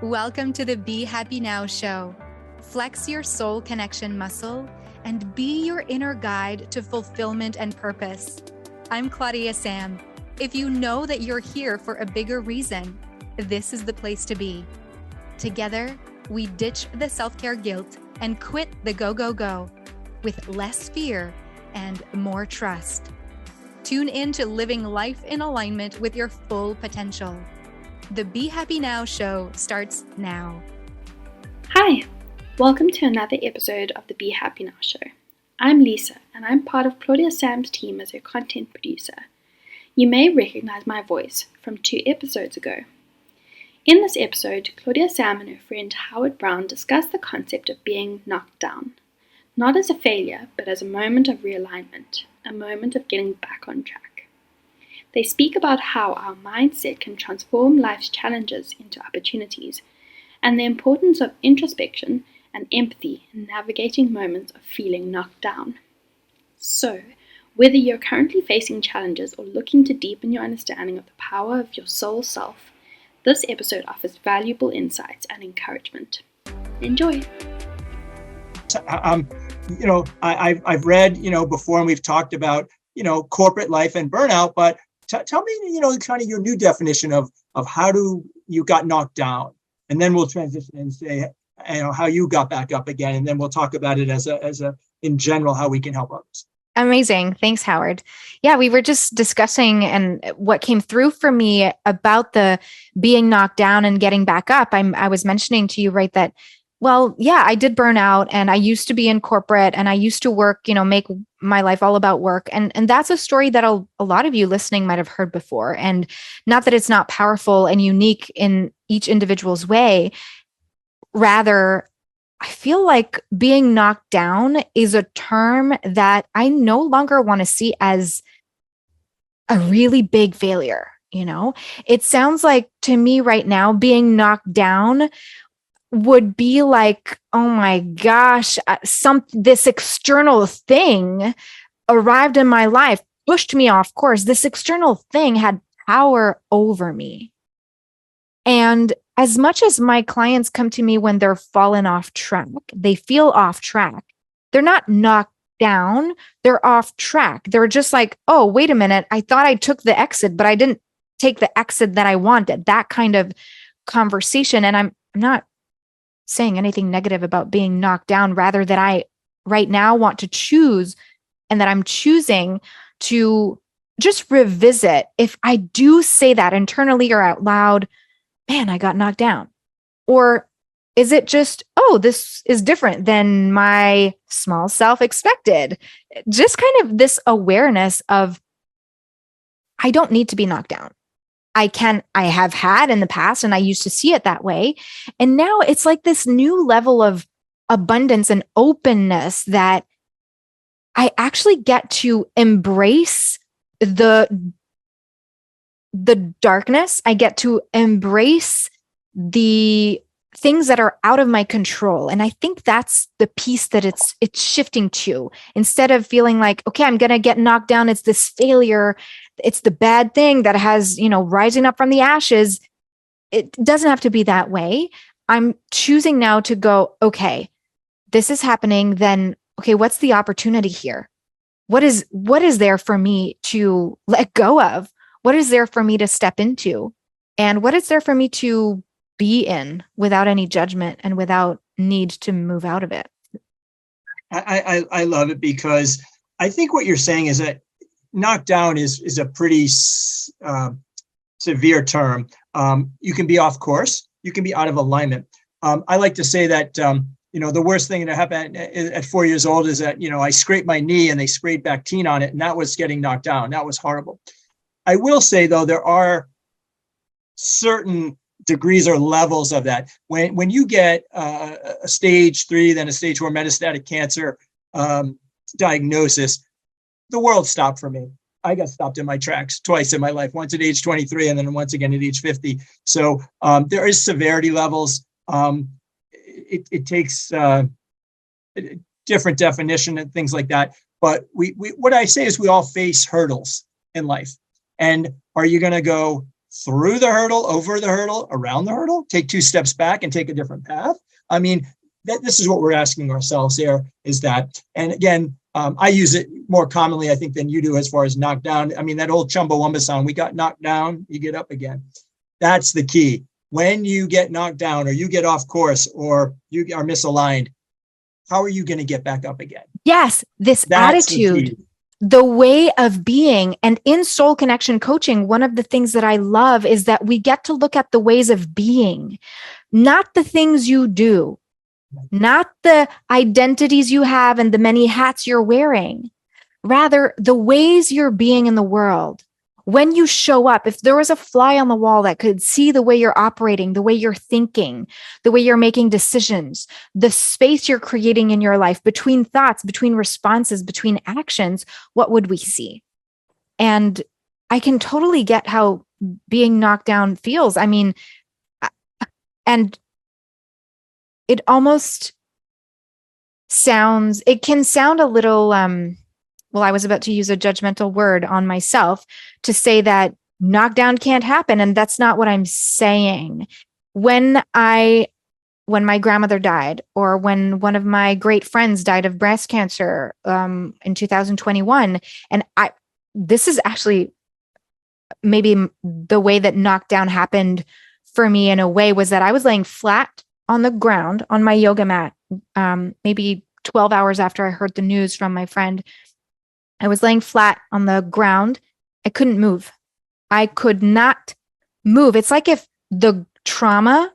Welcome to the Be Happy Now show. Flex your soul connection muscle and be your inner guide to fulfillment and purpose. I'm Claudia-Sam. If you know that you're here for a bigger reason, this is the place to be. Together, we ditch the self-care guilt and quit the go with less fear and more trust. Tune in to living life in alignment with your full potential. The Be Happy Now show starts now. Hi, welcome to another episode of the Be Happy Now show. I'm Lisa, and I'm part of Claudia-Sam's team as her content producer. You may recognize my voice from 2 episodes ago. In this episode, Claudia-Sam and her friend Howard Brown discuss the concept of being knocked down, not as a failure, but as a moment of realignment, a moment of getting back on track. They speak about how our mindset can transform life's challenges into opportunities, and the importance of introspection and empathy in navigating moments of feeling knocked down. So, whether you're currently facing challenges or looking to deepen your understanding of the power of your soul self, this episode offers valuable insights and encouragement. Enjoy! I've read, before, and we've talked about, corporate life and burnout, but tell me, kind of your new definition of how you got knocked down, and then we'll transition and say, how you got back up again, and then we'll talk about it as a in general, how we can help others. Amazing. Thanks, Howard. Yeah, we were just discussing and what came through for me about the being knocked down and getting back up. I was mentioning to you, right, that, well, yeah, I did burn out, and I used to be in corporate, and I used to work, make my life all about work. And that's a story that a lot of you listening might have heard before. And not that it's not powerful and unique in each individual's way. Rather, I feel like being knocked down is a term that I no longer want to see as a really big failure. It sounds like to me right now, being knocked down would be like, oh my gosh, this external thing arrived in my life, pushed me off course. This external thing had power over me. And as much as my clients come to me when they're fallen off track, they feel off track, they're not knocked down, they're off track. They're just like, oh, wait a minute, I thought I took the exit, but I didn't take the exit that I wanted. That kind of conversation. And I'm not saying anything negative about being knocked down, rather that I right now want to choose, and that I'm choosing to just revisit if I do say that internally or out loud, man, I got knocked down. Or is it just, oh, this is different than my small self expected? Just kind of this awareness of, I don't need to be knocked down. I have had in the past, and I used to see it that way. And now it's like this new level of abundance and openness that I actually get to embrace the darkness. I get to embrace the things that are out of my control. And I think that's the piece that it's shifting to. Instead of feeling like, okay, I'm going to get knocked down, it's this failure, it's the bad thing that has, rising up from the ashes. It doesn't have to be that way. I'm choosing now to go, okay, this is happening. Then, okay, what's the opportunity here? What is there for me to let go of? What is there for me to step into? And what is there for me to be in without any judgment and without need to move out of it? I love it, because I think what you're saying is that knockdown is a pretty severe term. You can be off course. You can be out of alignment. I like to say that, the worst thing that happened at 4 years old is that, I scraped my knee and they sprayed Bactine on it, and that was getting knocked down. That was horrible. I will say, though, there are certain degrees or levels of that. When you get a stage 3, then a stage 4 metastatic cancer diagnosis, the world stopped for me. I got stopped in my tracks twice in my life, once at age 23 and then once again at age 50. So there is severity levels. It takes different definition and things like that. But we what I say is we all face hurdles in life. And are you going to go through the hurdle, over the hurdle, around the hurdle, take 2 steps back and take a different path? I mean, this is what we're asking ourselves here, is that, and again, I use it more commonly, I think, than you do as far as knocked down. I mean, that old Chumbawamba song, we got knocked down, you get up again. That's the key. When you get knocked down or you get off course or you are misaligned, how are you going to get back up again? Yes, this That's attitude, the way of being. And in soul connection coaching, one of the things that I love is that we get to look at the ways of being, not the things you do, not the identities you have and the many hats you're wearing, rather the ways you're being in the world. When you show up, if there was a fly on the wall that could see the way you're operating, the way you're thinking, the way you're making decisions, the space you're creating in your life between thoughts, between responses, between actions, what would we see? And I can totally get how being knocked down feels. I mean, and it almost sounds, it can sound a little, well, I was about to use a judgmental word on myself to say that knockdown can't happen. And that's not what I'm saying. When my grandmother died, or when one of my great friends died of breast cancer in 2021, and this is actually maybe the way that knockdown happened for me in a way, was that I was laying flat on the ground on my yoga mat, maybe 12 hours after I heard the news from my friend. I was laying flat on the ground. I couldn't move. I could not move. It's like if the trauma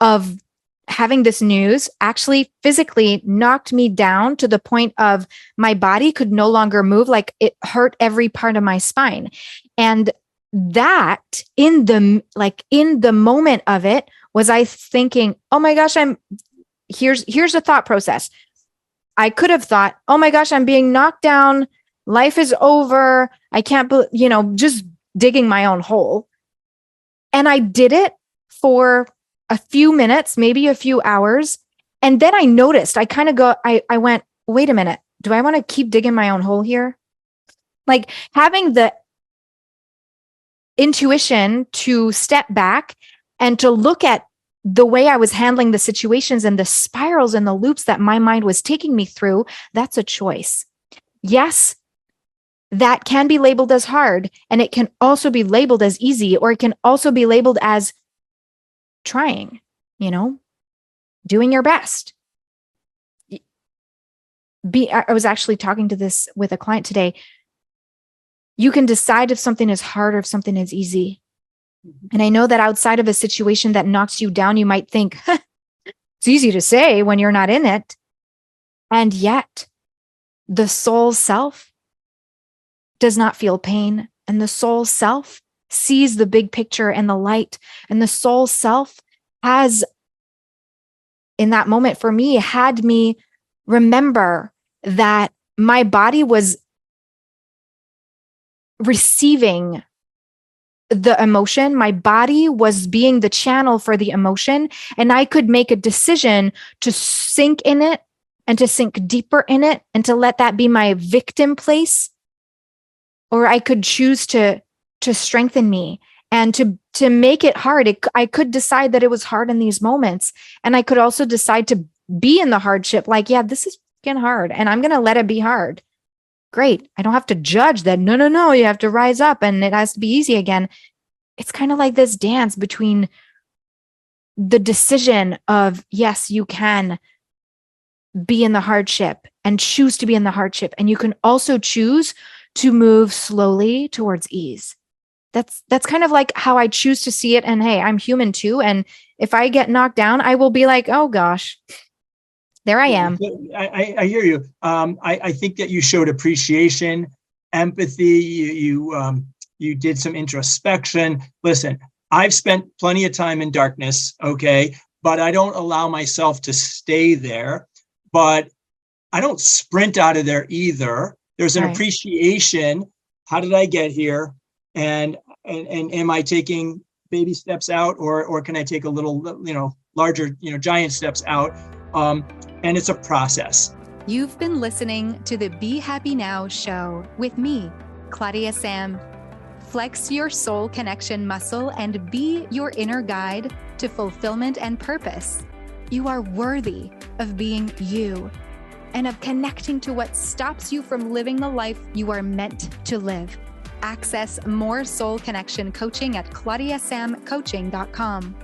of having this news actually physically knocked me down to the point of my body could no longer move. Like it hurt every part of my spine. And that in the moment of it was I thinking, oh my gosh, here's a thought process. I could have thought, oh my gosh, I'm being knocked down. Life is over. I can't, just digging my own hole. And I did it for a few minutes, maybe a few hours. And then I noticed, I went, wait a minute. Do I want to keep digging my own hole here? Like having the intuition to step back and to look at the way I was handling the situations and the spirals and the loops that my mind was taking me through, that's a choice. Yes, that can be labeled as hard, and it can also be labeled as easy, or it can also be labeled as trying, doing your best. I was actually talking to this with a client today. You can decide if something is hard or if something is easy. And I know that outside of a situation that knocks you down, you might think, it's easy to say when you're not in it. And yet, the soul self does not feel pain. And the soul self sees the big picture and the light. And the soul self has, in that moment for me, had me remember that my body was receiving the emotion. My body was being the channel for the emotion, and I could make a decision to sink in it and to sink deeper in it and to let that be my victim place. Or I could choose to strengthen me and to make it hard. I could decide that it was hard in these moments. And I could also decide to be in the hardship. Like, yeah, this is fucking hard and I'm going to let it be hard. Great. I don't have to judge that. No, you have to rise up and it has to be easy again. It's kind of like this dance between the decision of, yes, you can be in the hardship and choose to be in the hardship. And you can also choose to move slowly towards ease. That's kind of like how I choose to see it. And hey, I'm human too. And if I get knocked down, I will be like, oh gosh, there I am. I hear you. I think that you showed appreciation, empathy. You did some introspection. Listen, I've spent plenty of time in darkness, okay, but I don't allow myself to stay there. But I don't sprint out of there either. There's an appreciation. How did I get here? And am I taking baby steps out, or can I take a little, larger, giant steps out? And it's a process. You've been listening to the Be Happy Now show with me, Claudia-Sam. Flex your soul connection muscle and be your inner guide to fulfillment and purpose. You are worthy of being you and of connecting to what stops you from living the life you are meant to live. Access more soul connection coaching at claudiasamcoaching.com.